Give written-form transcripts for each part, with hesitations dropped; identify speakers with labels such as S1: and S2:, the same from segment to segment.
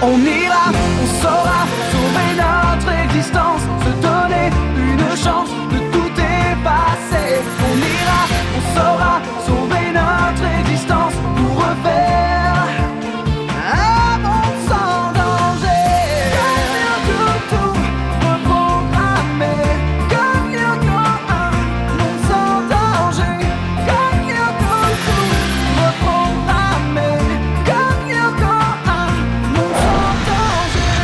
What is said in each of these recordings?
S1: On ira, on saura sauver notre existence, se donner une chance de tout effacer. On ira, on saura sauver notre existence pour refaire un monde sans danger. Tout reprogrammer, comme Yoko, un monde sans danger. Comme Yoko, tout reprogrammer, comme Yoko, un monde sans danger.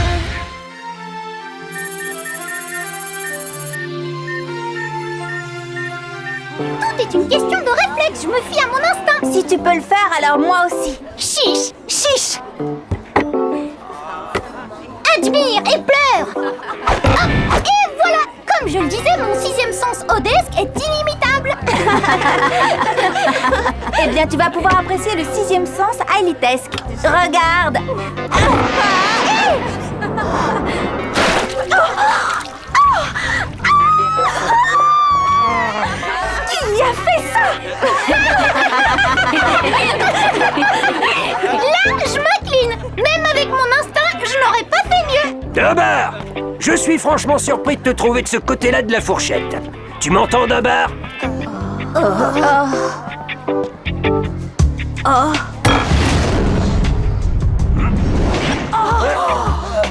S2: Tout est une question de réflexe, je me fie à mon instinct.
S3: Si tu peux le faire, alors moi aussi.
S2: Chiche, chiche. Admire et pleure. Ah, et voilà. Comme je le disais, mon sixième sens odesque est inimitable.
S3: Eh bien, tu vas pouvoir apprécier le sixième sens ailitesque. Regarde. Qui a fait ça?
S2: Là, je m'incline. Même avec mon instinct, je n'aurais pas fait mieux.
S4: Dunbar, je suis franchement surpris de te trouver de ce côté-là de la fourchette. Tu m'entends, Dunbar?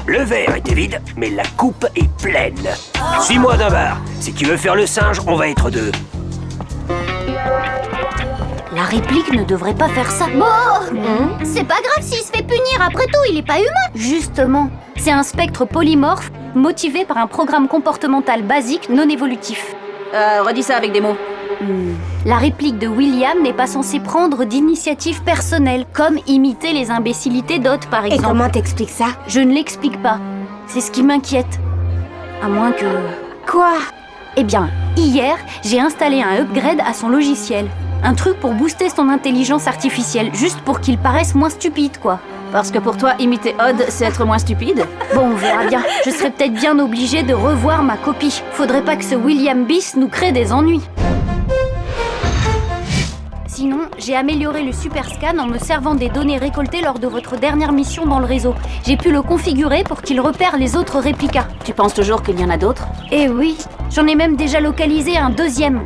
S4: Le verre était vide, mais la coupe est pleine. Suis-moi, Dunbar. Si tu veux faire le singe, on va être deux.
S5: La réplique ne devrait pas faire ça.
S2: Bon, c'est pas grave s'il se fait punir. Après tout, il est pas humain.
S5: Justement, c'est un spectre polymorphe motivé par un programme comportemental basique non évolutif.
S3: Redis ça avec des mots.
S5: La réplique de William n'est pas censée prendre d'initiative personnelle, comme imiter les imbécilités d'Odd, par
S3: Et
S5: exemple.
S3: comment t'expliques ça?
S5: Je ne l'explique pas. C'est ce qui m'inquiète. À moins que...
S3: Quoi?
S5: Eh bien, hier, j'ai installé un upgrade à son logiciel. Un truc pour booster son intelligence artificielle, juste pour qu'il paraisse moins stupide, quoi.
S3: Parce que pour toi, imiter Odd, c'est être moins stupide?
S5: Bon, on verra bien. Je serais peut-être bien obligée de revoir ma copie. Faudrait pas que ce William Bis nous crée des ennuis. Sinon, j'ai amélioré le super scan en me servant des données récoltées lors de votre dernière mission dans le réseau. J'ai pu le configurer pour qu'il repère les autres réplicas.
S3: Tu penses toujours qu'il y en a d'autres?
S5: Eh oui, j'en ai même déjà localisé un deuxième.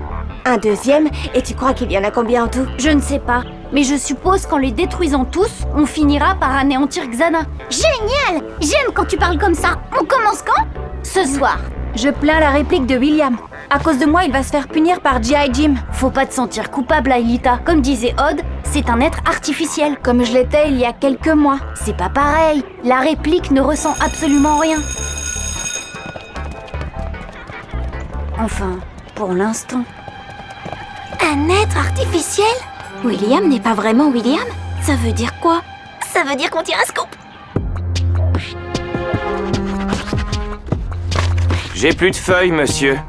S3: Un deuxième? Et tu crois qu'il y en a combien en tout?
S5: Je ne sais pas, mais je suppose qu'en les détruisant tous, on finira par anéantir Xana.
S2: Génial. J'aime quand tu parles comme ça. On commence quand?
S5: Ce soir.
S3: Je plains la réplique de William. À cause de moi, il va se faire punir par G.I. Jim.
S5: Faut pas te sentir coupable, Aelita. Comme disait Odd, c'est un être artificiel.
S3: Comme je l'étais il y a quelques mois.
S5: C'est pas pareil. La réplique ne ressent absolument rien. Enfin, pour l'instant.
S2: Un être artificiel?
S3: William n'est pas vraiment William? Ça veut dire quoi?
S2: Ça veut dire qu'on tire un scoop.
S6: J'ai plus de feuilles, monsieur.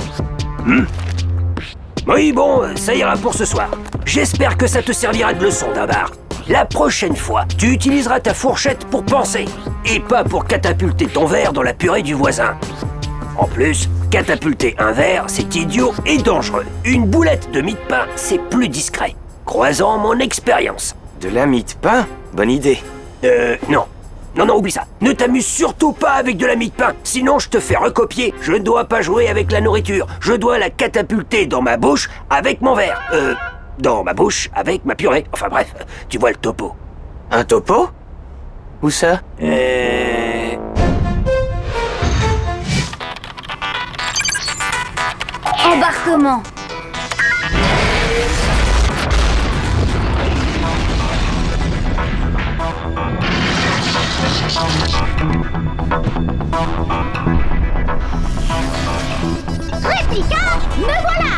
S4: Oui, bon, ça ira pour ce soir. J'espère que ça te servira de leçon, Dunbar. La prochaine fois, tu utiliseras ta fourchette pour penser, et pas pour catapulter ton verre dans la purée du voisin. En plus, catapulter un verre, c'est idiot et dangereux. Une boulette de mie de pain, c'est plus discret. Croisant mon expérience.
S6: De la mie de pain? Bonne idée.
S4: Non. Non, oublie ça. Ne t'amuse surtout pas avec de la mie de pain, sinon je te fais recopier. Je ne dois pas jouer avec la nourriture. Je dois la catapulter dans ma bouche avec mon verre. Dans ma bouche avec ma purée. Enfin bref, tu vois le topo.
S6: Un topo? Où ça?
S5: Embarquement.
S2: Réplica, me voilà.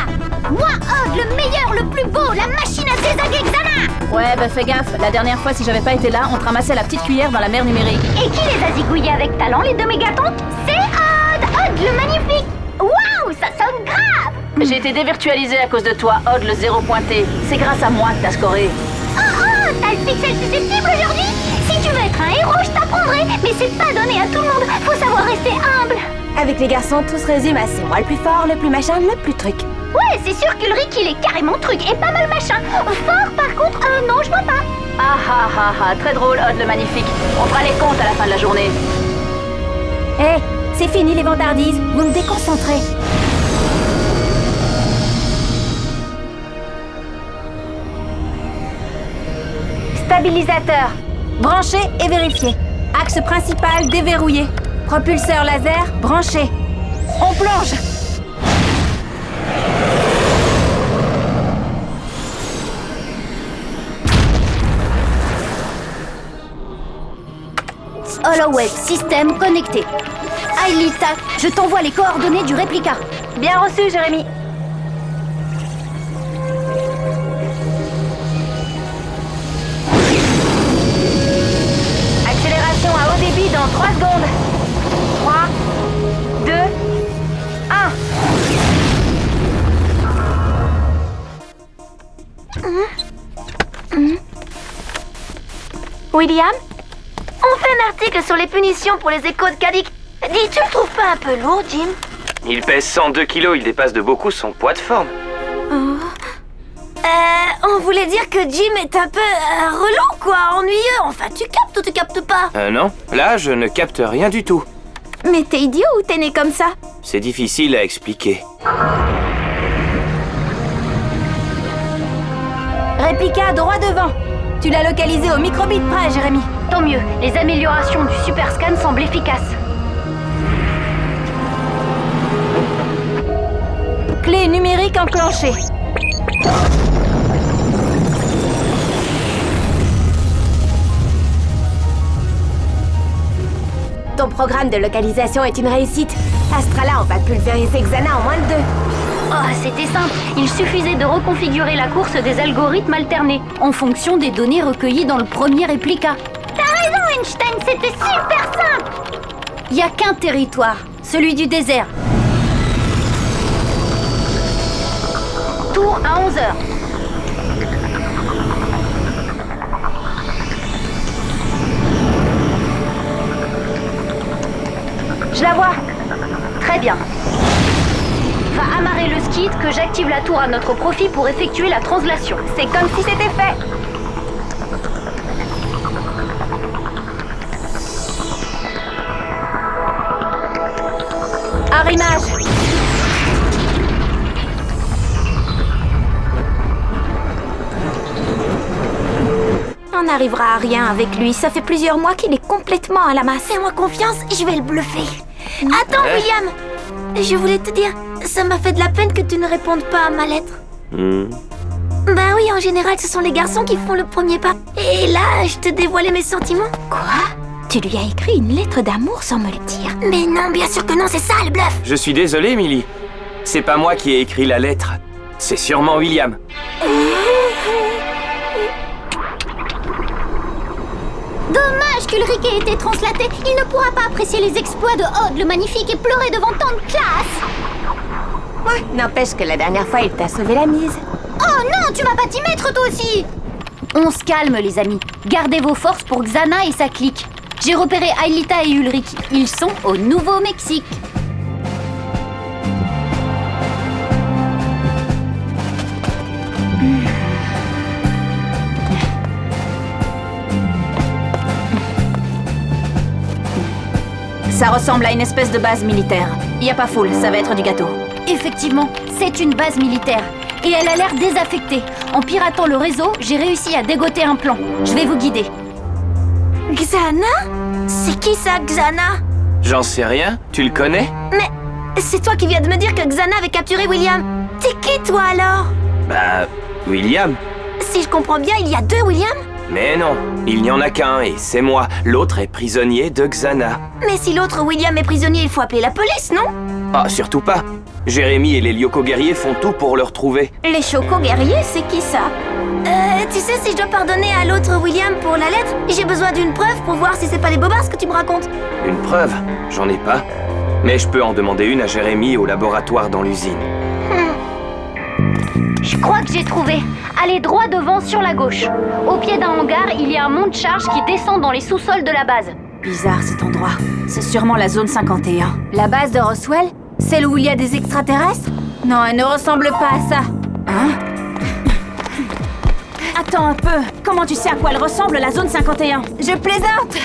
S2: Moi, Odd, le meilleur, le plus beau, la machine à désaguer Xana.
S3: Ouais, bah fais gaffe. La dernière fois, si j'avais pas été là, on te ramassait la petite cuillère dans la mer numérique.
S2: Et qui les a zigouillés avec talent, les deux mégatons? C'est Odd. Odd, le magnifique. Waouh, ça sonne grave.
S3: J'ai été dévirtualisé à cause de toi, Odd le zéro pointé. C'est grâce à moi que t'as scoré.
S2: Oh, t'as le pixel susceptible aujourd'hui? Si tu veux être un héros, je t'apprendrai. Mais c'est pas donné à tout le monde. Faut savoir rester humble.
S3: Avec les garçons, tout se résume à c'est moi le plus fort, le plus machin, le plus truc.
S2: Ouais, c'est sûr qu'Ulrich, il est carrément truc et pas mal machin. Fort, par contre, non, je vois pas.
S3: Ah ah ah ah, très drôle, Odd le magnifique. On fera les comptes à la fin de la journée.
S5: Hé, c'est fini les vantardises, vous me déconcentrez. Stabilisateur. Branché et vérifié. Axe principal déverrouillé. Propulseur laser branché. On plonge. Holoweb, système connecté. Aelita, je t'envoie les coordonnées du réplica. Bien reçu, Jérémy. Accélération à haut débit dans 3 secondes. 3, 2, 1. William, on fait un article sur les punitions pour les échos de Cadix. Dis, tu le trouves pas un peu lourd, Jim?
S6: Il pèse 102 kilos, il dépasse de beaucoup son poids de forme.
S2: On voulait dire que Jim est un peu relou, quoi, ennuyeux. Enfin, tu captes ou tu captes pas?
S6: Non, là je ne capte rien du tout.
S2: Mais t'es idiot ou t'es né comme ça?
S6: C'est difficile à expliquer.
S5: Réplica droit devant. Tu l'as localisé au microbit près, Jérémy. Tant mieux, les améliorations du super scan semblent efficaces. Clé numérique enclenchée.
S2: Ton programme de localisation est une réussite. Astrala, on va pulvériser Xana en moins de 2.
S5: Oh, c'était simple. Il suffisait de reconfigurer la course des algorithmes alternés en fonction des données recueillies dans le premier réplica.
S2: T'as raison, Einstein, c'était super simple.
S5: Il n'y a qu'un territoire, celui du désert. Tour à 11h. Je la vois. Très bien. Va amarrer le skid que j'active la tour à notre profit pour effectuer la translation.
S2: C'est comme si c'était fait.
S5: Arrimage.
S2: On n'arrivera à rien avec lui. Ça fait plusieurs mois qu'il est complètement à la masse. Fais-moi confiance, je vais le bluffer. Attends, William. Je voulais te dire, ça m'a fait de la peine que tu ne répondes pas à ma lettre. Bah oui, en général, ce sont les garçons qui font le premier pas. Et là, je te dévoilais mes sentiments. Quoi? Tu lui as écrit une lettre d'amour sans me le dire? Mais non, bien sûr que non, c'est ça le bluff.
S6: Je suis désolé, Millie. C'est pas moi qui ai écrit la lettre. C'est sûrement William.
S2: Dommage qu'Ulrich ait été translaté. Il ne pourra pas apprécier les exploits de Odd le Magnifique et pleurer devant tant de classe.
S7: Ouais, n'empêche que la dernière fois, il t'a sauvé la mise.
S2: Oh non, tu vas pas t'y mettre toi aussi.
S5: On se calme, les amis. Gardez vos forces pour Xana et sa clique. J'ai repéré Aelita et Ulrich. Ils sont au Nouveau-Mexique.
S7: Ça ressemble à une espèce de base militaire. Y a pas foule, ça va être du gâteau.
S5: Effectivement, c'est une base militaire. Et elle a l'air désaffectée. En piratant le réseau, j'ai réussi à dégoter un plan. Je vais vous guider.
S2: Xana? C'est qui ça, Xana?
S6: J'en sais rien, tu le connais?
S2: Mais c'est toi qui viens de me dire que Xana avait capturé William. T'es qui toi alors?
S6: Bah, William.
S2: Si je comprends bien, il y a 2 William?
S6: Mais non, il n'y en a qu'un et c'est moi. L'autre est prisonnier de Xana.
S2: Mais si l'autre William est prisonnier, il faut appeler la police, non?
S6: Ah, surtout pas. Jérémy et les Lyoko guerriers font tout pour le retrouver.
S2: Les Choco guerriers, c'est qui ça? Tu sais, si je dois pardonner à l'autre William pour la lettre, j'ai besoin d'une preuve pour voir si c'est pas des bobards que tu me racontes.
S6: Une preuve? J'en ai pas. Mais je peux en demander une à Jérémy au laboratoire dans l'usine.
S5: Je crois que j'ai trouvé. Allez droit devant sur la gauche. Au pied d'un hangar, il y a un monte-charge qui descend dans les sous-sols de la base.
S7: Bizarre cet endroit. C'est sûrement la zone 51.
S5: La base de Roswell? Celle où il y a des extraterrestres?
S7: Non, elle ne ressemble pas à ça. Hein? Attends un peu. Comment tu sais à quoi elle ressemble, la zone 51?
S5: Je plaisante!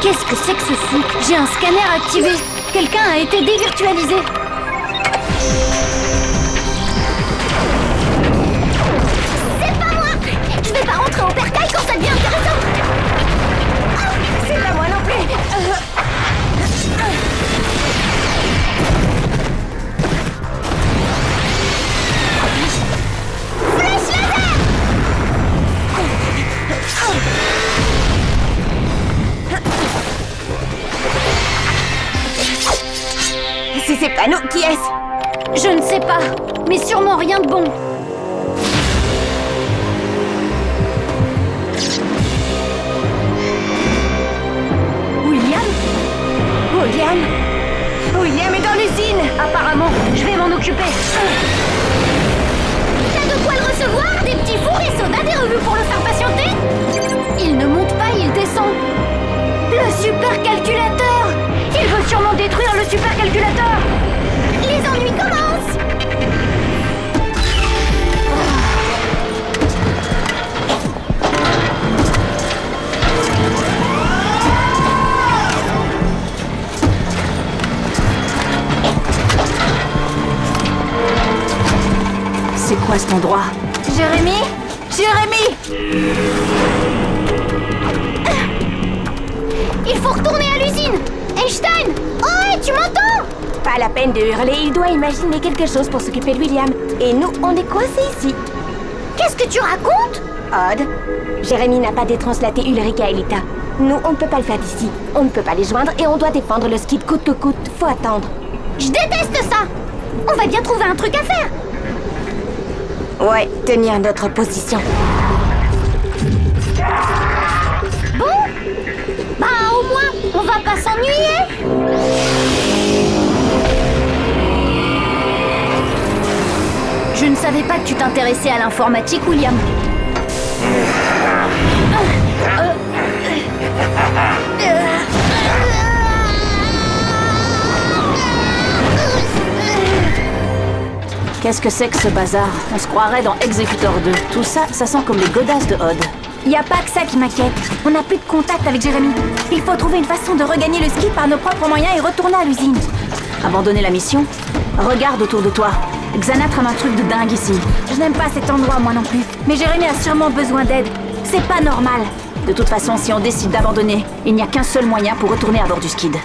S5: Qu'est-ce que c'est que ce son? J'ai un scanner activé. Quelqu'un a été dévirtualisé.
S2: C'est pas moi! Je vais pas rentrer en percaille quand ça devient intéressant! C'est pas moi non plus! Flèche laser! Si c'est pas nous, qui est-ce?
S5: Je ne sais pas, mais sûrement rien de bon.
S2: William est dans l'usine!
S5: Apparemment, je vais m'en occuper.
S2: T'as de quoi le recevoir? Des petits fours et sodas, des revues pour le faire patienter?
S5: Il ne monte pas, il descend. Le supercalculateur! Il veut sûrement détruire le supercalculateur!
S2: Les ennuis commencent!
S7: C'est quoi cet endroit?
S2: Jérémy? Il faut retourner à l'usine! Einstein! Oh, tu m'entends? Pas la peine de hurler, il doit imaginer quelque chose pour s'occuper de William. Et nous, on est coincés ici. Qu'est-ce que tu racontes? Odd, Jérémy n'a pas détranslaté Ulrika et Lita. Nous, on ne peut pas le faire d'ici. On ne peut pas les joindre et on doit défendre le skid coûte que coûte. Faut attendre. Je déteste ça! On va bien trouver un truc à faire! Ouais, tenir notre position. Bon? Bah au moins, on va pas s'ennuyer!
S5: Je ne savais pas que tu t'intéressais à l'informatique, William.
S7: Qu'est-ce que c'est que ce bazar? On se croirait dans Executor 2. Tout ça, ça sent comme les godasses de Odd.
S2: Y a pas que ça qui m'inquiète. On n'a plus de contact avec Jérémy. Il faut trouver une façon de regagner le ski par nos propres moyens et retourner à l'usine.
S7: Abandonner la mission? Regarde autour de toi. Xana trame un truc de dingue ici.
S2: Je n'aime pas cet endroit, moi non plus. Mais Jérémy a sûrement besoin d'aide. C'est pas normal.
S7: De toute façon, si on décide d'abandonner, il n'y a qu'un seul moyen pour retourner à bord du skid.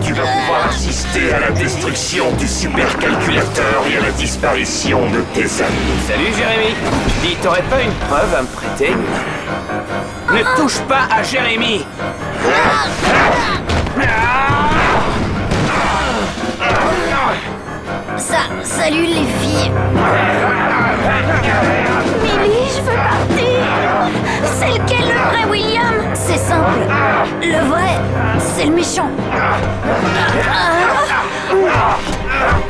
S8: Tu vas pouvoir assister à la destruction du supercalculateur et à la disparition de tes amis.
S6: Salut Jérémy. Dis, t'aurais pas une preuve à me prêter? Ne touche pas à Jérémy.
S2: Salut les filles. Millie, je veux partir. C'est lequel le vrai William?
S5: C'est simple. Le vrai, c'est le méchant.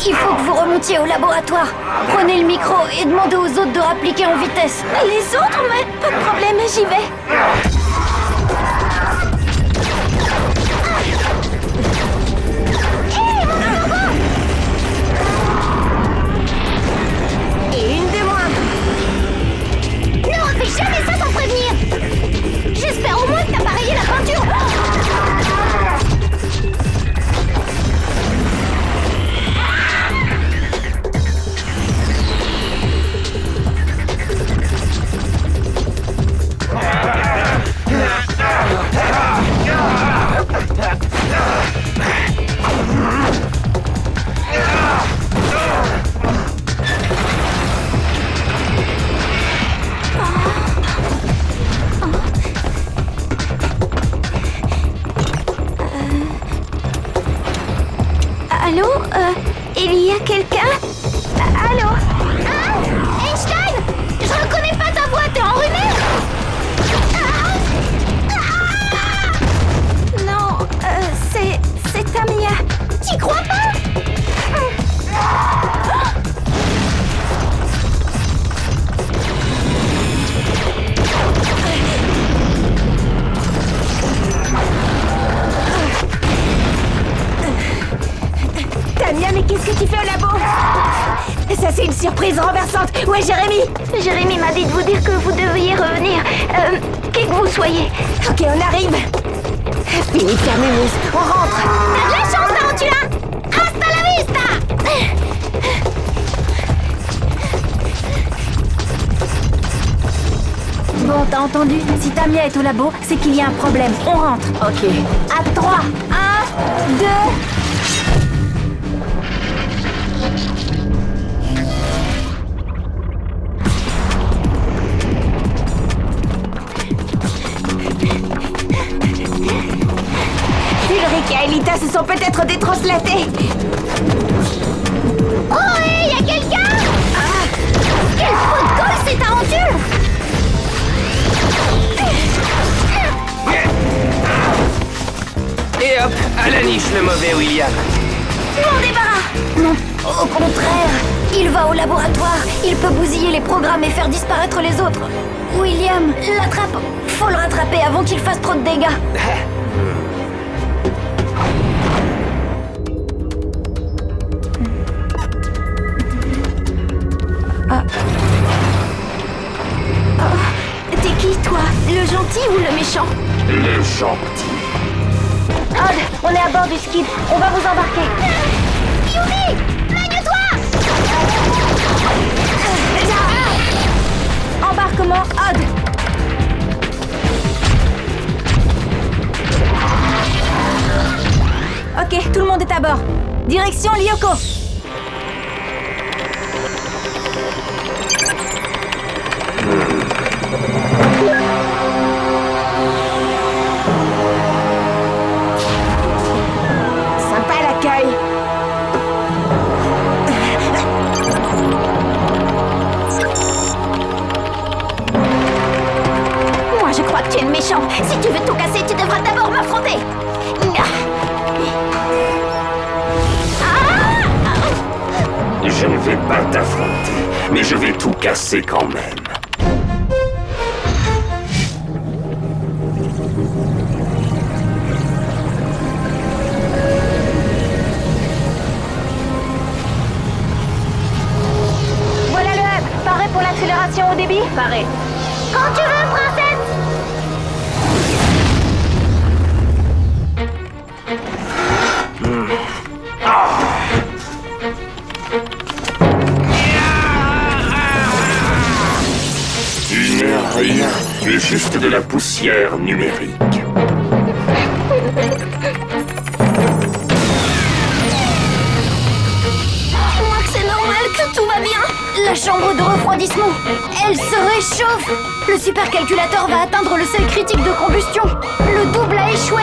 S5: Il faut que vous remontiez au laboratoire. Prenez le micro et demandez aux autres de rappliquer en vitesse.
S2: Les autres, mais pas de problème, j'y vais. Et une de moins. Ne refais jamais ça sans prévenir. J'espère au moins que t'as pas rayé la peinture. Allô? Il y a quelqu'un? Allô? Hein? Einstein? Je reconnais pas ta voix, t'es enrhumé? Non, c'est Tamia. T'y crois pas? Tamia, mais qu'est-ce que tu fais au labo? Ça, c'est une surprise renversante. Où est Jérémy? Jérémy m'a dit de vous dire que vous deviez revenir. Qui que vous soyez. Ok, on arrive. Fini de faire mémuse, on rentre. T'as de la chance, Tarantula. Hasta la vista.
S5: Bon, t'as entendu? Si Tamia est au labo, c'est qu'il y a un problème. On rentre.
S7: Ok.
S5: À 3. 1, 2...
S2: Ulrich et Aelita se sont peut-être détranslatés. Oh, hé, y a quelqu'un? Quel faux de colle, c'est Tarantule!
S6: Et hop, à la niche le mauvais William.
S2: Mon débarras! Non, au contraire. Il va au laboratoire. Il peut bousiller les programmes et faire disparaître les autres. William, l'attrape. Faut le rattraper avant qu'il fasse trop de dégâts. T'es qui, toi? Le gentil ou le méchant?
S8: Le gentil.
S2: Odd, on est à bord du skip. On va vous embarquer. Yumi! Magne-toi!
S5: Embarquement, Odd. Ok, tout le monde est à bord. Direction Lyoko.
S2: Sympa l'accueil. Moi, je crois que tu es méchant. Si tu veux tout casser, tu devras d'abord m'affronter.
S8: Je ne vais pas t'affronter, mais je vais tout casser quand même.
S2: Voilà le hub. Paré pour l'accélération au débit?
S3: Paré.
S2: Quand tu veux, princesse.
S8: Tu n'es rien, tu es juste de la poussière numérique.
S2: Dis-moi que c'est normal, que tout va bien. La chambre de refroidissement, elle se réchauffe. Le supercalculateur va atteindre le seuil critique de combustion. Le double a échoué.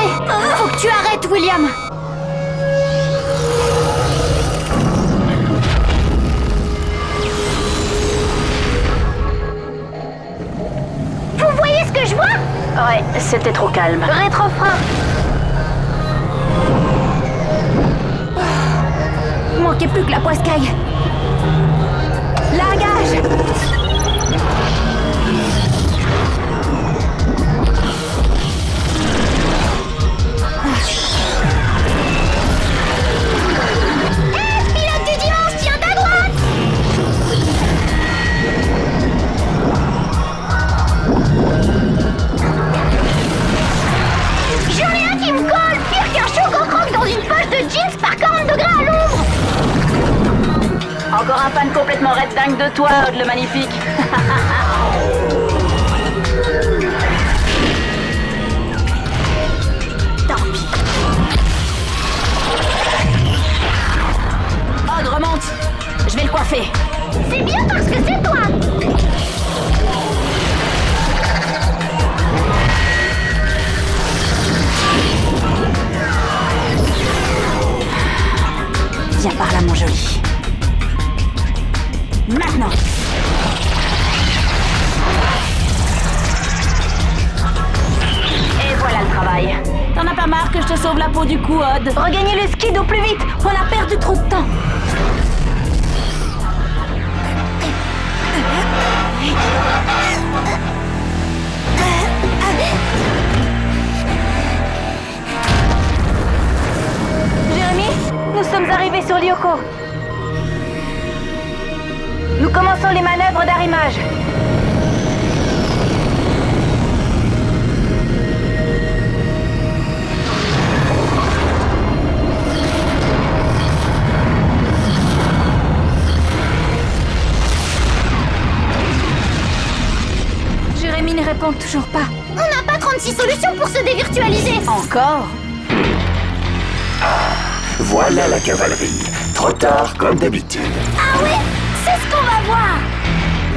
S2: Faut que tu arrêtes, William. Vous voyez ce que je vois?
S3: Ouais, c'était trop calme.
S2: Rétrofrein. Manquait plus que la poiscaille. Largage. Pilote du dimanche, tiens à droite. J'en ai un qui me colle, pire qu'un choco croque dans une poche de jeans par 40 degrés à l'ombre.
S3: Encore un fan complètement red dingue de toi, Odd le magnifique.
S2: Tant pis.
S7: Odd, remonte. Je vais le coiffer.
S2: C'est bien parce que c'est toi.
S7: Viens par là, mon joli. Maintenant.
S3: Et voilà le travail.
S7: T'en as pas marre que je te sauve la peau du cou, Odd?
S2: Regagnez le skid au plus vite. On a perdu trop de temps. Jérémy, nous sommes arrivés sur Lyoko. Nous commençons les manœuvres d'arrimage.
S5: toujours pas. On n'a pas 36 solutions pour se dévirtualiser.
S7: Encore?
S8: Voilà la cavalerie. Trop tard comme d'habitude.
S2: Ah oui, c'est ce qu'on va voir.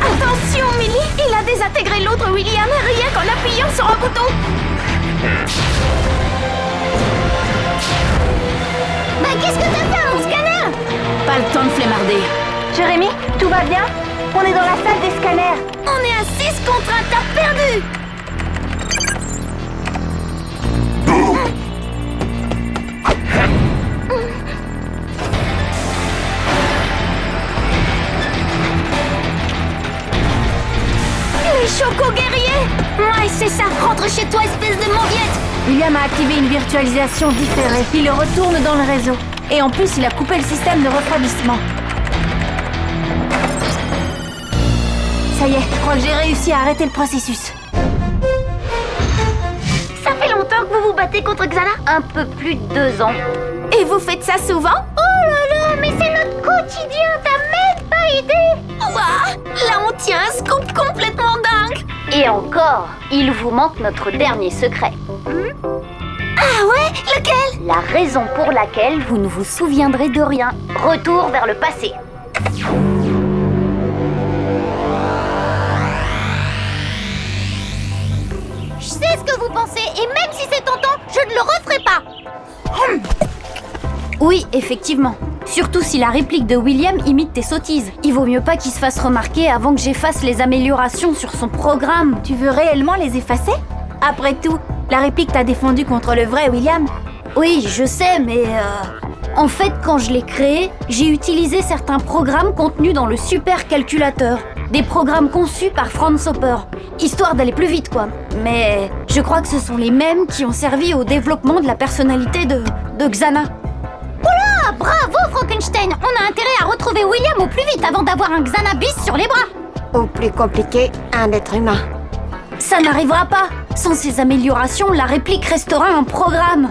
S2: Attention, Millie, il a désintégré l'autre William rien qu'en appuyant sur un bouton.
S5: Bah qu'est-ce que t'as fait à mon scanner?
S7: Pas le temps de flemmarder.
S2: Jérémy, tout va bien? On est dans la salle des scanners. On est à 6 contre 1, t'as perdu. Les choco-guerriers. Ouais, c'est ça, rentre chez toi, espèce de mauviette.
S5: William a activé une virtualisation différée. Il le retourne dans le réseau. Et en plus, il a coupé le système de refroidissement. Ça y est, je crois que j'ai réussi à arrêter le processus.
S2: Ça fait longtemps que vous vous battez contre Xana?
S3: Un peu plus de 2 ans.
S2: Et vous faites ça souvent?
S5: Oh là là, mais c'est notre quotidien, t'as même pas idée.
S2: Ouah, là on tient un scoop complètement dingue.
S3: Et encore, il vous manque notre dernier secret.
S2: Ah ouais? Lequel?
S3: La raison pour laquelle vous ne vous souviendrez de rien. Retour vers le passé.
S5: Je sais ce que vous pensez, et même si c'est tentant, je ne le referai pas. Oui, effectivement. Surtout si la réplique de William imite tes sottises. Il vaut mieux pas qu'il se fasse remarquer avant que j'efface les améliorations sur son programme.
S2: Tu veux réellement les effacer? Après tout, la réplique t'a défendu contre le vrai William.
S5: Oui, je sais, mais en fait, quand je l'ai créé, j'ai utilisé certains programmes contenus dans le supercalculateur. Des programmes conçus par Franz Hopper, histoire d'aller plus vite, quoi. Mais je crois que ce sont les mêmes qui ont servi au développement de la personnalité de Xana. Oula, bravo Frankenstein. On a intérêt à retrouver William au plus vite avant d'avoir un Xana bis sur les bras.
S2: Ou plus compliqué, un être humain.
S5: Ça n'arrivera pas. Sans ces améliorations, la réplique restera un programme.